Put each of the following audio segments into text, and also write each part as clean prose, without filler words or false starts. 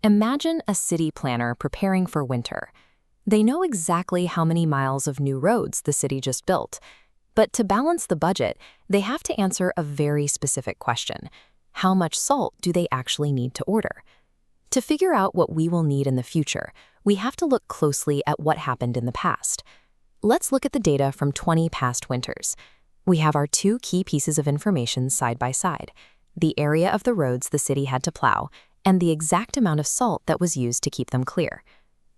Imagine a city planner preparing for winter. They know exactly how many miles of new roads the city just built. But to balance the budget, they have to answer a very specific question. How much salt do they actually need to order? To figure out what we will need in the future, we have to look closely at what happened in the past. Let's look at the data from 20 past winters. We have our two key pieces of information side by side: the area of the roads the city had to plow and the exact amount of salt that was used to keep them clear.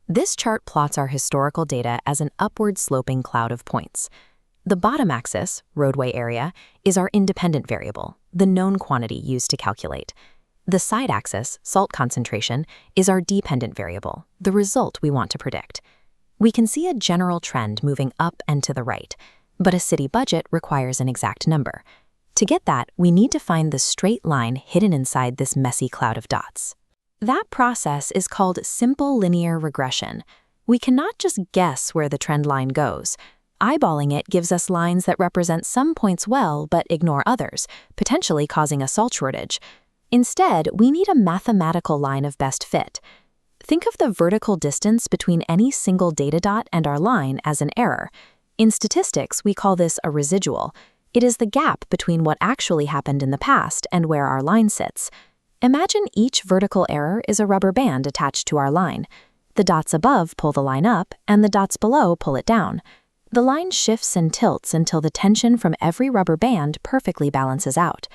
This chart plots our historical data as an upward-sloping cloud of points. The bottom axis, roadway area, is our independent variable, the known quantity used to calculate. The side axis, salt concentration, is our dependent variable, the result we want to predict. We can see a general trend moving up and to the right, but a city budget requires an exact number. To get that, we need to find the straight line hidden inside this messy cloud of dots. That process is called simple linear regression. We cannot just guess where the trend line goes. Eyeballing it gives us lines that represent some points well but ignore others, potentially causing a salt shortage. Instead, we need a mathematical line of best fit. Think of the vertical distance between any single data dot and our line as an error. In statistics, we call this a residual. It is the gap between what actually happened in the past and where our line sits. Imagine each vertical error is a rubber band attached to our line. The dots above pull the line up, and the dots below pull it down. The line shifts and tilts until the tension from every rubber band perfectly balances out.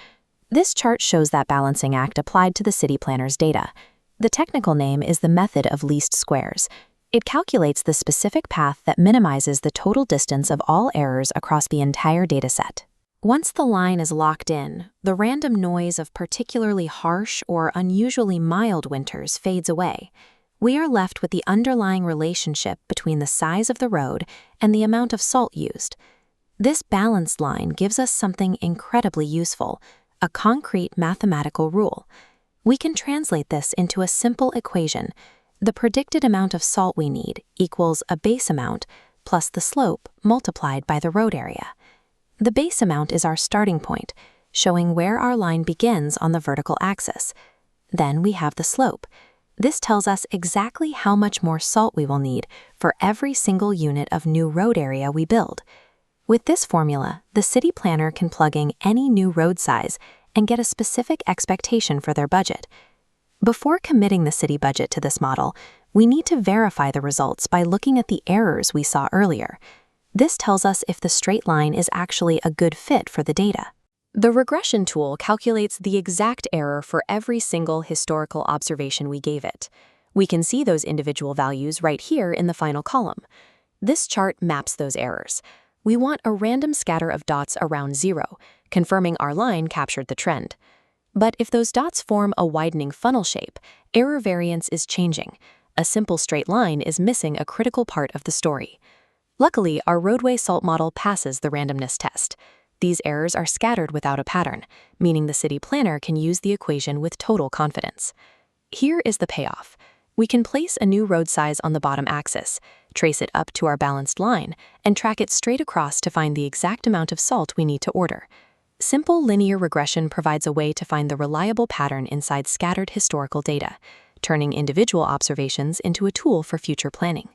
This chart shows that balancing act applied to the city planner's data. The technical name is the method of least squares. It calculates the specific path that minimizes the total distance of all errors across the entire dataset. Once the line is locked in, the random noise of particularly harsh or unusually mild winters fades away. We are left with the underlying relationship between the size of the road and the amount of salt used. This balanced line gives us something incredibly useful, a concrete mathematical rule. We can translate this into a simple equation. The predicted amount of salt we need equals a base amount plus the slope multiplied by the road area. The base amount is our starting point, showing where our line begins on the vertical axis. Then we have the slope. This tells us exactly how much more salt we will need for every single unit of new road area we build. With this formula, the city planner can plug in any new road size and get a specific expectation for their budget. Before committing the city budget to this model, we need to verify the results by looking at the errors we saw earlier. This tells us if the straight line is actually a good fit for the data. The regression tool calculates the exact error for every single historical observation we gave it. We can see those individual values right here in the final column. This chart maps those errors. We want a random scatter of dots around 0, confirming our line captured the trend. But if those dots form a widening funnel shape, error variance is changing. A simple straight line is missing a critical part of the story. Luckily, our roadway salt model passes the randomness test. These errors are scattered without a pattern, meaning the city planner can use the equation with total confidence. Here is the payoff. We can place a new road size on the bottom axis, trace it up to our balanced line, and track it straight across to find the exact amount of salt we need to order. Simple linear regression provides a way to find the reliable pattern inside scattered historical data, turning individual observations into a tool for future planning.